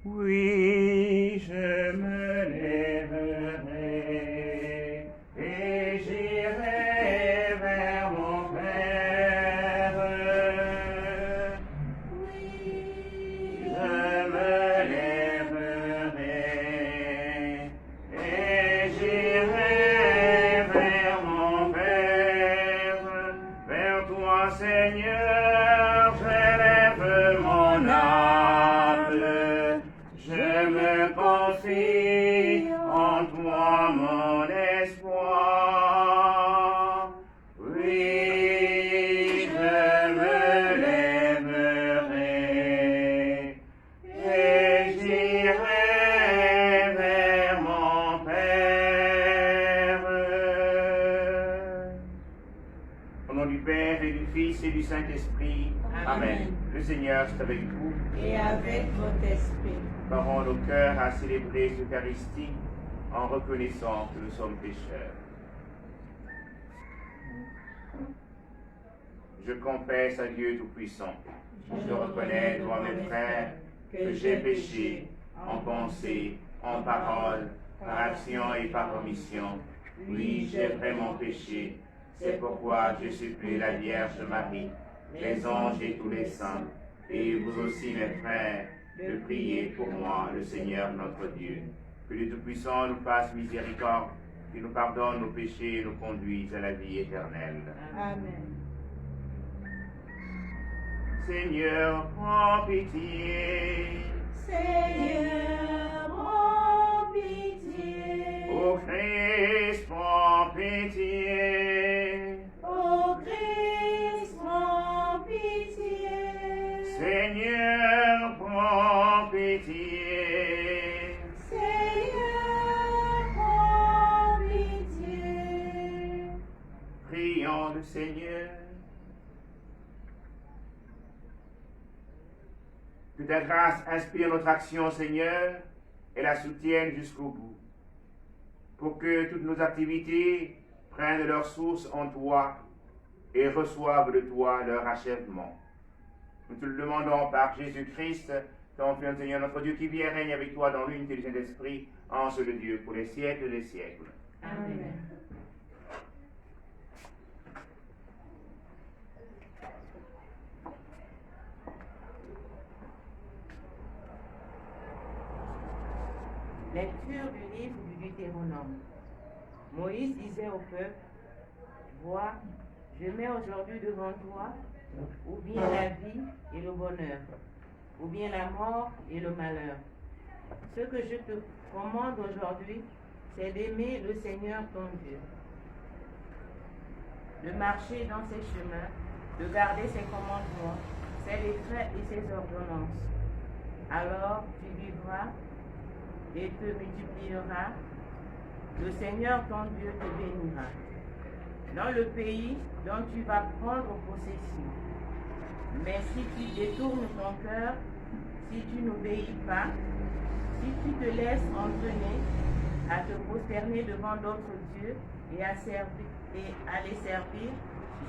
Oui, je me lèverai et j'irai vers mon Père. Oui, je me lèverai et j'irai vers mon Père. Vers toi, Seigneur, j'élève mon âme. Je me confie en toi, mon espoir. Oui, je me lèverai et j'irai vers mon Père. Au nom du Père et du Fils et du Saint-Esprit. Amen. Le Seigneur est avec vous. Et avec votre esprit. Parons nos cœurs à célébrer l'Eucharistie en reconnaissant que nous sommes pécheurs. Je confesse à Dieu Tout-Puissant, je reconnais devant mes frères que j'ai péché en pensée, en parole, par action et par omission. Oui, j'ai vraiment péché. C'est pourquoi je supplie la Vierge Marie, les anges et tous les saints, et vous aussi mes frères, de prier pour moi, le Seigneur notre Dieu. Que le Tout-Puissant nous fasse miséricorde, qu'il nous pardonne nos péchés et nous conduise à la vie éternelle. Amen. Seigneur, prends pitié. Seigneur, prends pitié. Ô Christ, prends pitié. Ô Christ, prends pitié. Seigneur, prends pitié. Seigneur, prends pitié. Prions le Seigneur. Que ta grâce inspire notre action, Seigneur, et la soutienne jusqu'au bout. Pour que toutes nos activités prennent leur source en toi et reçoivent de toi leur achèvement. Nous te le demandons par Jésus-Christ, ton Fils, Seigneur, notre Dieu, qui vit et règne avec toi dans l'unité du Saint-Esprit, en ce Dieu, pour les siècles des siècles. Amen. Lecture du livre du Deutéronome. Moïse disait au peuple, vois, je mets aujourd'hui devant toi ou bien la vie et le bonheur, ou bien la mort et le malheur. Ce que je te commande aujourd'hui, c'est d'aimer le Seigneur ton Dieu, de marcher dans ses chemins, de garder ses commandements, ses décrets et ses ordonnances. Alors tu vivras et te multiplieras, le Seigneur ton Dieu te bénira. Dans le pays dont tu vas prendre possession. Mais si tu détournes ton cœur, si tu n'obéis pas, si tu te laisses entraîner à te prosterner devant d'autres dieux et à les servir,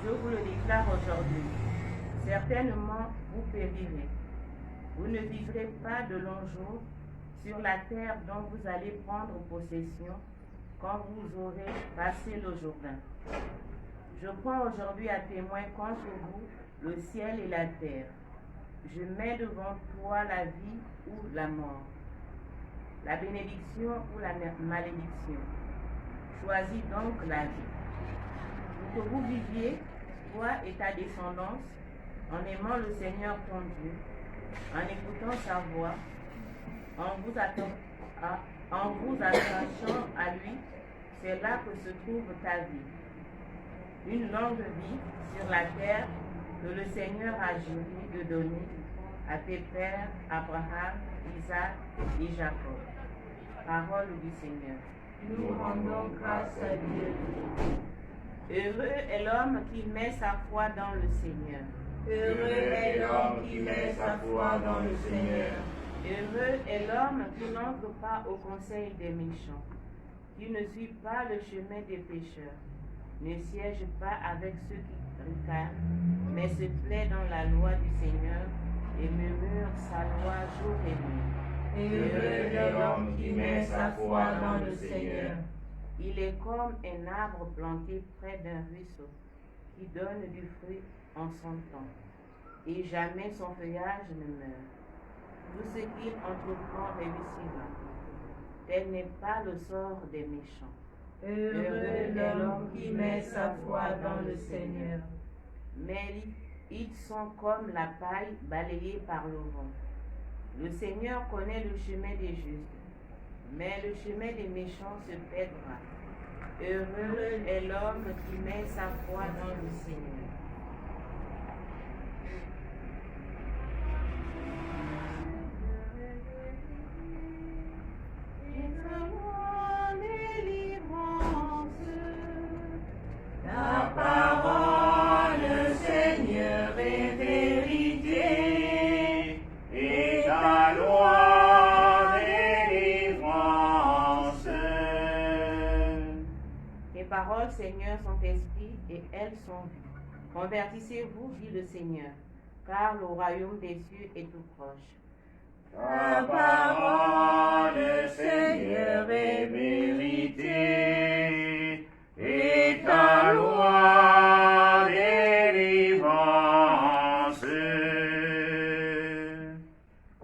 je vous le déclare aujourd'hui, certainement vous périrez. Vous ne vivrez pas de longs jours sur la terre dont vous allez prendre possession quand vous aurez passé le Jourdain. Je prends aujourd'hui à témoin contre vous le ciel et la terre. Je mets devant toi la vie ou la mort, la bénédiction ou la malédiction. Choisis donc la vie. Pour que vous viviez, toi et ta descendance, en aimant le Seigneur ton Dieu, en écoutant sa voix, en vous attachant à lui, c'est là que se trouve ta vie. Une longue vie sur la terre que le Seigneur a juré de donner à tes pères Abraham, Isaac et Jacob. Parole du Seigneur. Nous rendons grâce à Dieu. Heureux est l'homme qui met sa foi dans le Seigneur. Heureux est l'homme qui met sa foi dans le Seigneur. Heureux est l'homme qui n'entre pas au conseil des méchants, qui ne suit pas le chemin des pécheurs, ne siège pas avec ceux qui ricanent, mais se plaît dans la loi du Seigneur et murmure sa loi jour et nuit. Heureux l'homme qui met sa foi dans le Seigneur. Il est comme un arbre planté près d'un ruisseau, qui donne du fruit en son temps, et jamais son feuillage ne meurt. Tout ce qu'il entreprend réussira. Tel n'est pas le sort des méchants. Heureux l'homme qui met sa foi dans le Seigneur. Mais ils sont comme la paille balayée par le vent. Le Seigneur connaît le chemin des justes, mais le chemin des méchants se perdra. Heureux est l'homme qui met sa foi dans le Seigneur. Ta parole, Seigneur, est vérité, et ta loi délivrance. Tes paroles, Seigneur, sont esprit et elles sont vie. Convertissez-vous, dit le Seigneur, car le royaume des cieux est tout proche. Ta parole, Seigneur, est vérité, et ta loi délivrance.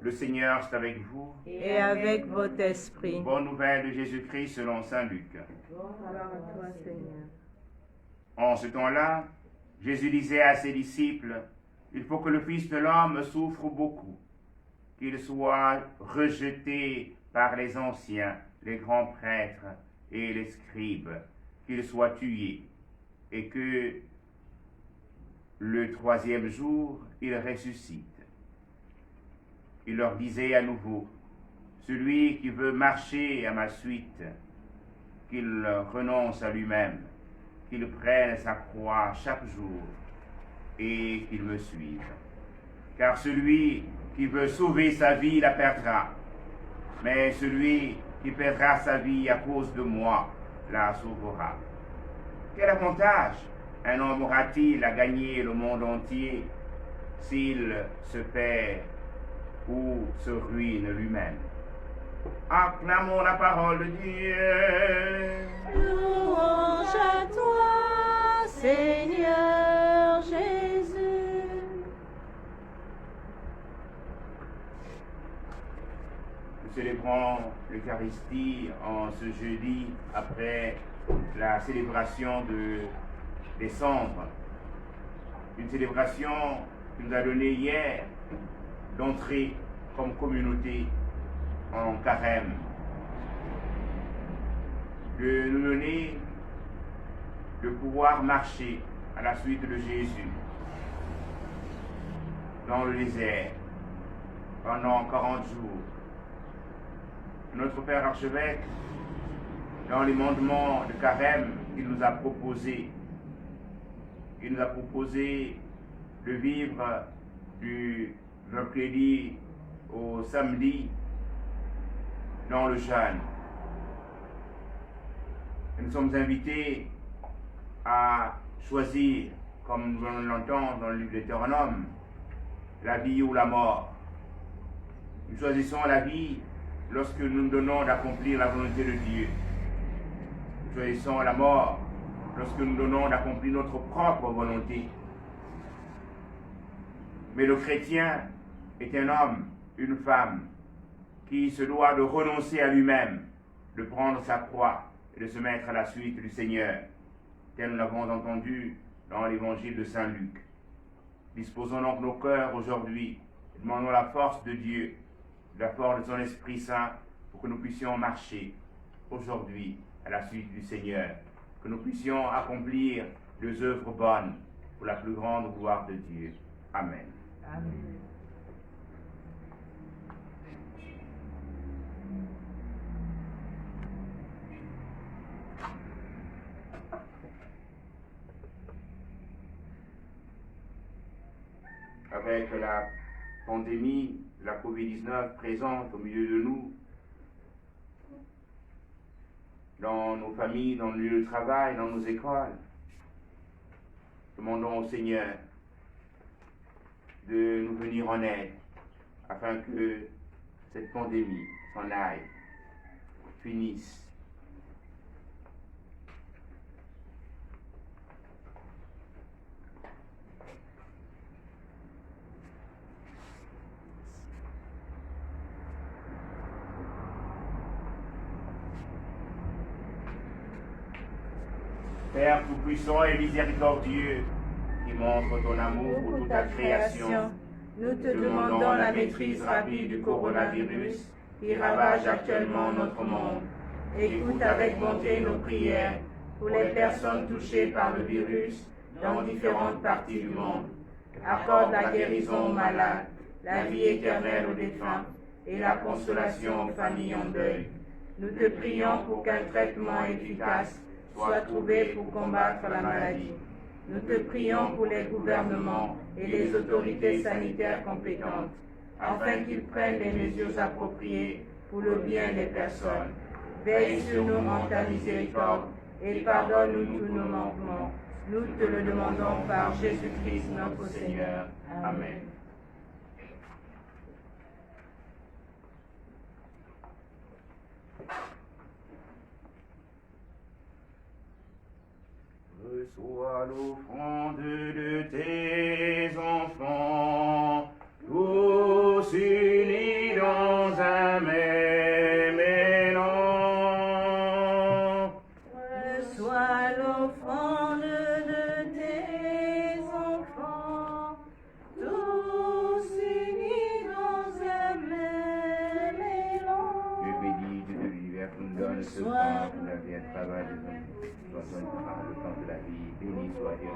Le Seigneur est avec vous. Et avec votre esprit. Bonne nouvelle de Jésus-Christ selon saint Luc. Gloire à toi, Seigneur. En ce temps-là, Jésus disait à ses disciples, « Il faut que le Fils de l'homme souffre beaucoup, qu'il soit rejeté par les anciens, les grands prêtres et les scribes, qu'il soit tué, et que le troisième jour, il ressuscite. » Il leur disait à nouveau, « Celui qui veut marcher à ma suite, qu'il renonce à lui-même, qu'il prenne sa croix chaque jour et qu'il me suive. Car celui qui veut sauver sa vie la perdra, mais celui qui perdra sa vie à cause de moi la sauvera. Quel avantage un homme aura-t-il à gagner le monde entier s'il se perd ou se ruine lui-même? Acclamons la parole de Dieu. Louange à toi, Seigneur Jésus. Nous célébrons l'Eucharistie en ce jeudi après la célébration de décembre. Une célébration qui nous a donné hier d'entrer comme communauté en carême, de nous donner de pouvoir marcher à la suite de Jésus dans le désert pendant 40 jours. Notre Père archevêque, dans les mandements de carême qu'il nous a proposés, il nous a proposé de vivre du mercredi au samedi dans le jeûne. Et nous sommes invités à choisir, comme nous l'entendons dans le livre de Deutéronome, la vie ou la mort. Nous choisissons la vie lorsque nous nous donnons d'accomplir la volonté de Dieu. Nous choisissons la mort lorsque nous donnons d'accomplir notre propre volonté. Mais le chrétien est un homme, une femme, qui se doit de renoncer à lui-même, de prendre sa croix et de se mettre à la suite du Seigneur, tel nous l'avons entendu dans l'évangile de saint Luc. Disposons donc nos cœurs aujourd'hui, et demandons la force de Dieu, la force de son Esprit Saint, pour que nous puissions marcher aujourd'hui à la suite du Seigneur, que nous puissions accomplir des œuvres bonnes pour la plus grande gloire de Dieu. Amen. Amen. Avec la pandémie de la Covid-19 présente au milieu de nous, dans nos familles, dans le lieu de travail, dans nos écoles, demandons au Seigneur de nous venir en aide, afin que cette pandémie s'en aille, finisse. Père tout-puissant et miséricordieux, qui montre ton amour pour toute ta création, nous te demandons la maîtrise rapide du coronavirus qui ravage actuellement notre monde. Écoute avec bonté nos prières pour les personnes touchées par le virus dans différentes parties du monde. Accorde la guérison aux malades, la vie éternelle aux défunts et la consolation aux familles en deuil. Nous te prions pour qu'un traitement efficace soit trouvé pour combattre la maladie. Nous te prions pour les gouvernements et les autorités sanitaires compétentes, afin qu'ils prennent les mesures appropriées pour le bien des personnes. Veille sur nous en ta miséricorde et pardonne-nous tous nos manquements. Nous te le demandons par Jésus-Christ notre Seigneur. Amen. Reçois l'offrande de tes enfants, tous unis dans un même élan. Reçois l'offrande de tes enfants, tous unis dans un même élan. Dieu béni, Dieu de l'univers, nous donne ce pain pour la vie et le travail des hommes. Soit ton pain, le temps de la vie, béni soit Dieu,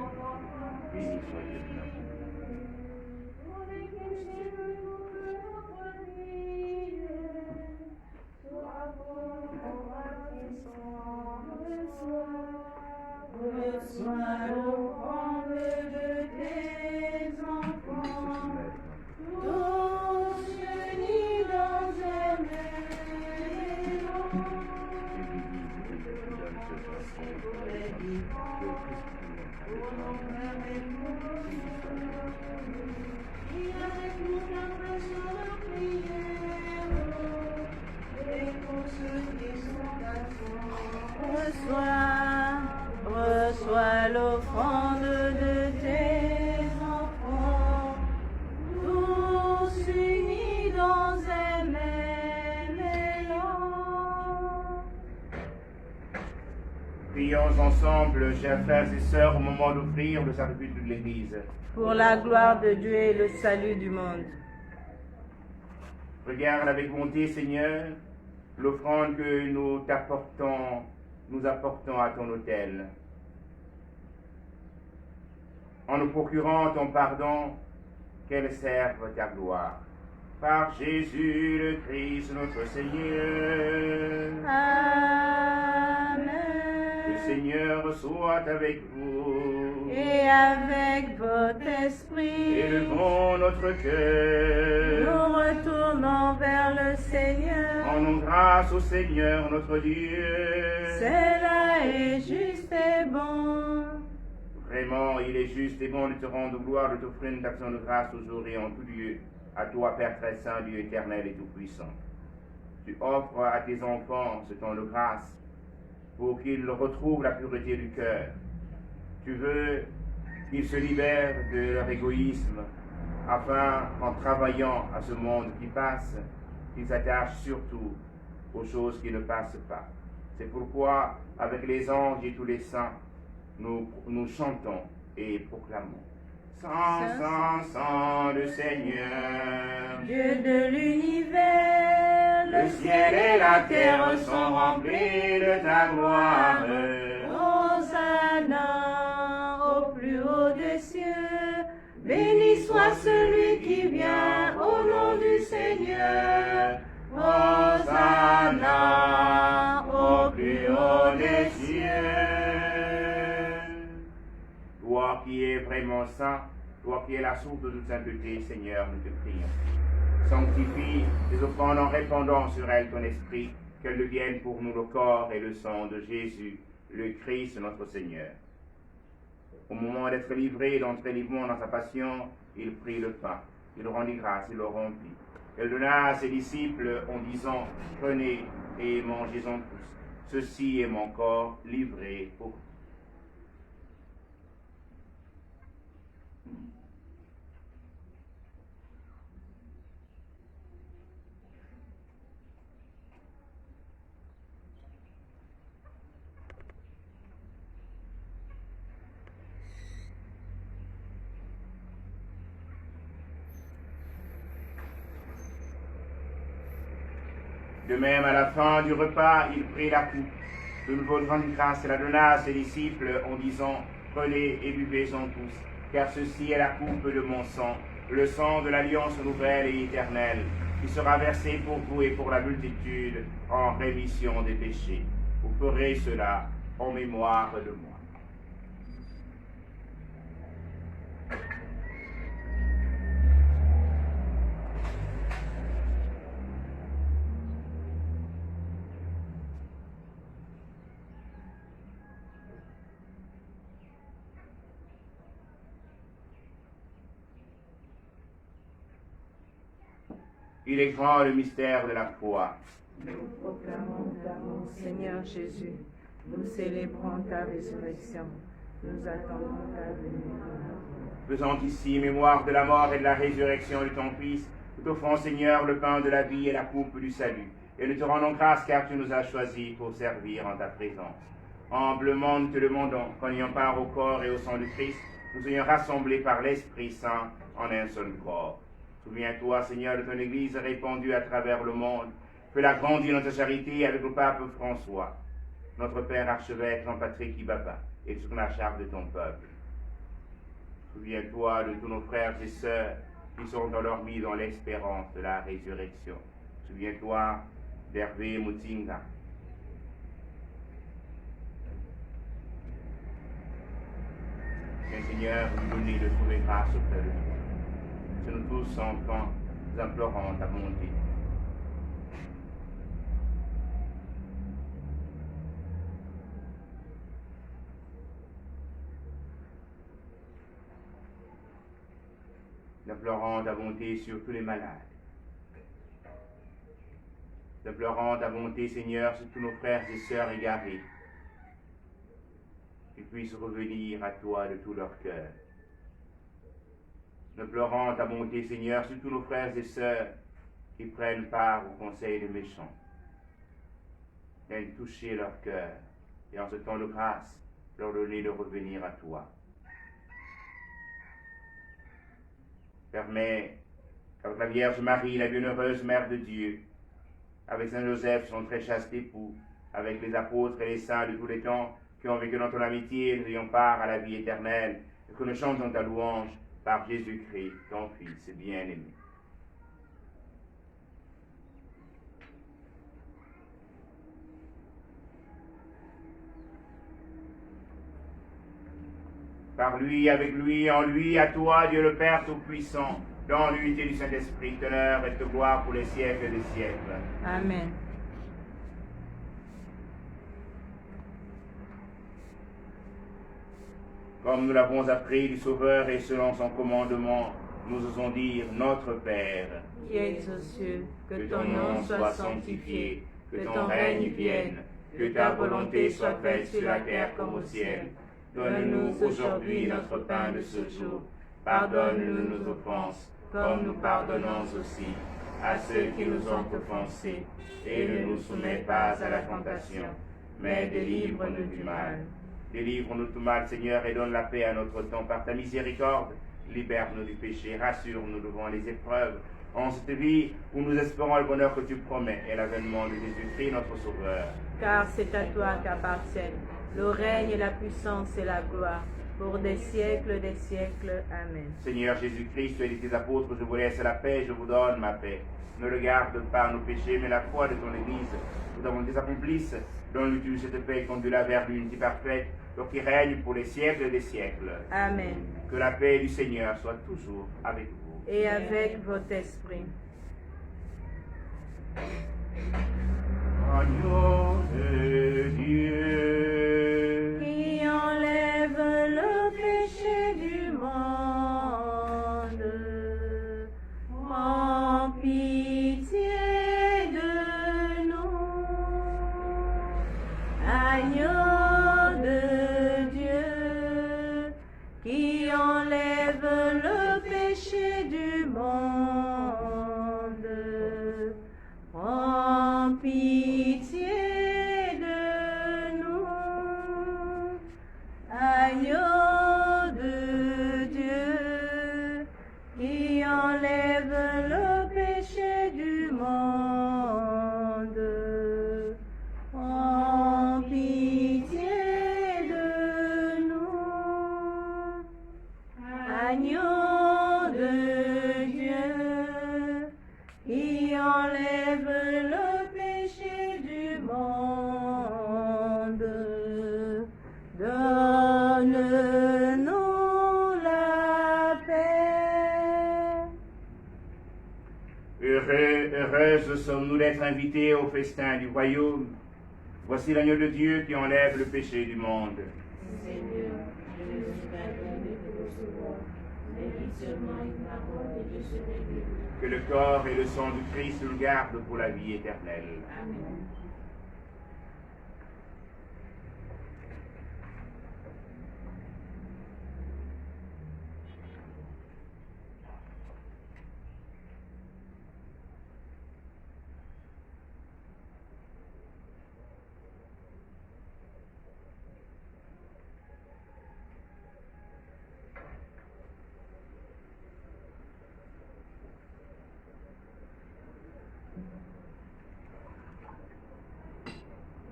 béni soit Dieu de notre vie. Reçois l'offrande de tes enfants, tous unis dans un même élan. Reçois l'offrande de tes enfants, tous unis dans un même élan. Prions ensemble, chers frères et sœurs, au moment d'offrir le sacrifice de l'Église. Pour la gloire de Dieu et le salut du monde. Regarde avec bonté, Seigneur, l'offrande que nous apportons à ton autel. En nous procurant ton pardon, qu'elle serve ta gloire. Par Jésus le Christ, notre Seigneur. Amen. Le Seigneur soit avec vous. Et avec votre esprit, Élevons notre cœur. nous retournons vers le Seigneur. Rendons grâce au Seigneur notre Dieu. Cela est juste et bon. Vraiment, il est juste et bon de te rendre gloire, de t'offrir une action de grâce au jour et en tout lieu, à toi, Père très saint, Dieu éternel et tout-puissant. Tu offres à tes enfants ce temps de grâce pour qu'ils retrouvent la pureté du cœur. Tu veux qu'ils se libèrent de leur égoïsme, afin qu'en travaillant à ce monde qui passe, qu'ils s'attachent surtout aux choses qui ne passent pas. C'est pourquoi, avec les anges et tous les saints, nous chantons et proclamons. Sans le Seigneur, Dieu de l'univers, le ciel et la terre sont remplis de ta gloire. Hosanna au plus haut des cieux, béni soit celui qui vient au nom du Seigneur. Hosanna au plus haut des cieux. Toi qui es vraiment saint, toi qui es la source de toute sainteté, Seigneur, nous te prions. Sanctifie les offrandes en répandant sur elles ton esprit, qu'elles deviennent pour nous le corps et le sang de Jésus, le Christ notre Seigneur. Au moment d'être livré, d'entrer librement dans sa passion, il prit le pain, il rendit grâce, il le rompit, Elle donna à ses disciples en disant, prenez et mangez-en tous. Ceci est mon corps livré pour vous. De même, à la fin du repas, il prit la coupe, de nouveau de grande grâce, et la donna à ses disciples en disant, prenez et buvez-en tous, car ceci est la coupe de mon sang, le sang de l'alliance nouvelle et éternelle, qui sera versé pour vous et pour la multitude en rémission des péchés. Vous ferez cela en mémoire de moi. Il est grand le mystère de la foi. Nous proclamons mon Seigneur Jésus. Nous célébrons ta résurrection. Nous attendons ta venue. Faisant ici mémoire de la mort et de la résurrection de ton Fils, nous t'offrons, Seigneur, le pain de la vie et la coupe du salut. Et nous te rendons grâce car tu nous as choisis pour servir en ta présence. Humblement, nous te demandons qu'en ayant part au corps et au sang de Christ, nous soyons rassemblés par l'Esprit Saint en un seul corps. Souviens-toi, Seigneur, de ton Église répandue à travers le monde. Fais-la grandir dans ta charité avec le pape François, notre Père archevêque Jean-Patrick Ibaba, et sur la charge de ton peuple. Souviens-toi de tous nos frères et sœurs qui sont endormis dans l'espérance de la résurrection. Souviens-toi d'Hervé Moutinga. Seigneur, nous donner de trouver grâce auprès de toi. Que nous tous enfants, nous implorons ta bonté. Nous implorons ta bonté sur tous les malades. Nous implorons ta bonté, Seigneur, sur tous nos frères et sœurs égarés, qu'ils puissent revenir à toi de tout leur cœur. Nous pleurons ta bonté, Seigneur, sur tous nos frères et sœurs qui prennent part au conseil des méchants. Viens toucher leur cœur et en ce temps de grâce, leur donner de revenir à toi. Permets qu'avec la Vierge Marie, la bienheureuse Mère de Dieu, avec Saint Joseph, son très chaste époux, avec les apôtres et les saints de tous les temps qui ont vécu dans ton amitié, nous ayons part à la vie éternelle et que nous chantons ta louange par Jésus-Christ, ton Fils bien-aimé. Par lui, avec lui, en lui, à toi, Dieu le Père Tout-Puissant, dans l'unité du Saint-Esprit, honneur et de gloire pour les siècles des siècles. Amen. Comme nous l'avons appris du Sauveur et selon son commandement, nous osons dire Notre Père, qui es aux cieux, que ton nom soit sanctifié, que ton règne vienne, que ta volonté soit faite sur la terre comme au ciel. Donne-nous aujourd'hui notre pain de ce jour. Pardonne-nous nos offenses, comme nous pardonnons aussi à ceux qui nous ont offensés. Et ne nous soumets pas à la tentation, mais délivre-nous du mal. Délivre-nous du mal, Seigneur, et donne la paix à notre temps par ta miséricorde. Libère-nous du péché, rassure-nous devant les épreuves. En cette vie où nous espérons le bonheur que tu promets et l'avènement de Jésus-Christ, notre Sauveur. Car c'est à toi qu'appartiennent le règne et la puissance et la gloire, pour des siècles des siècles. Amen. Seigneur Jésus-Christ, tu as dit tes apôtres, je vous laisse la paix, je vous donne ma paix. Ne regarde pas nos péchés, mais la foi de ton Église. Nous avons des accomplisse, donne-lui cette paix et conduis-la vers l'unité parfaite, donc qui règne pour les siècles des siècles. Amen. Que la paix du Seigneur soit toujours avec vous. Et avec votre esprit. Agneau de Dieu, Qui enlève le péché du monde, en pitié. Heureuses sommes-nous d'être invités au festin du royaume. Voici l'agneau de Dieu qui enlève le péché du monde. Seigneur, je ne suis pas digne de recevoir, mais dis seulement une parole et je serai guéri. Que le corps et le sang du Christ nous gardent pour la vie éternelle. Amen.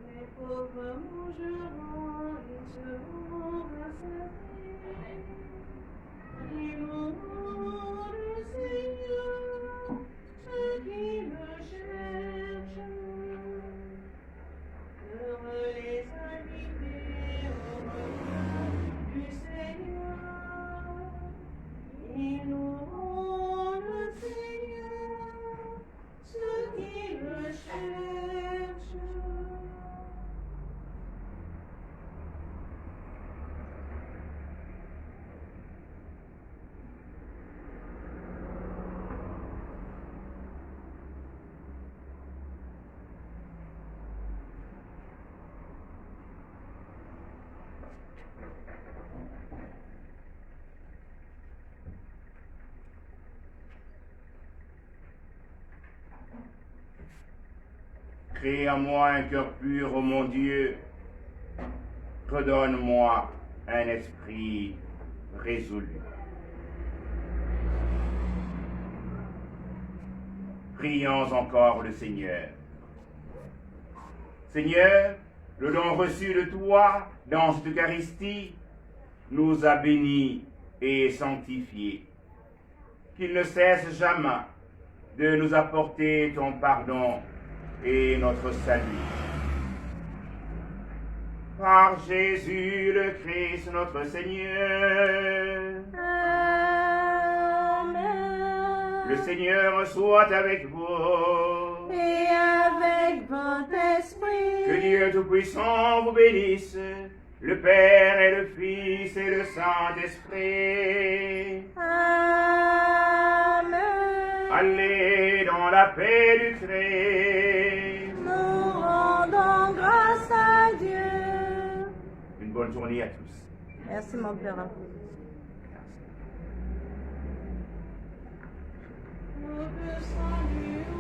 Les pauvres mangeront, ils seront rassasiés. Louons le Seigneur, ceux qui le cherchent. Heureux les invités au repas du Seigneur. Ils loueront le Seigneur, ceux qui le cherchent. Crée en moi un cœur pur, ô mon Dieu. Redonne-moi un esprit résolu. Prions encore le Seigneur. Seigneur, le don reçu de toi dans cette Eucharistie nous a bénis et sanctifiés. Qu'il ne cesse jamais de nous apporter ton pardon et notre salut. Par Jésus le Christ notre Seigneur. Amen. Le Seigneur soit avec vous. Et avec votre esprit. Que Dieu Tout-Puissant vous bénisse, le Père et le Fils et le Saint-Esprit. Amen. Allez dans la paix du Christ. Nous rendons grâce à Dieu. Une bonne journée à tous. Merci mon Père. Nous te saluons.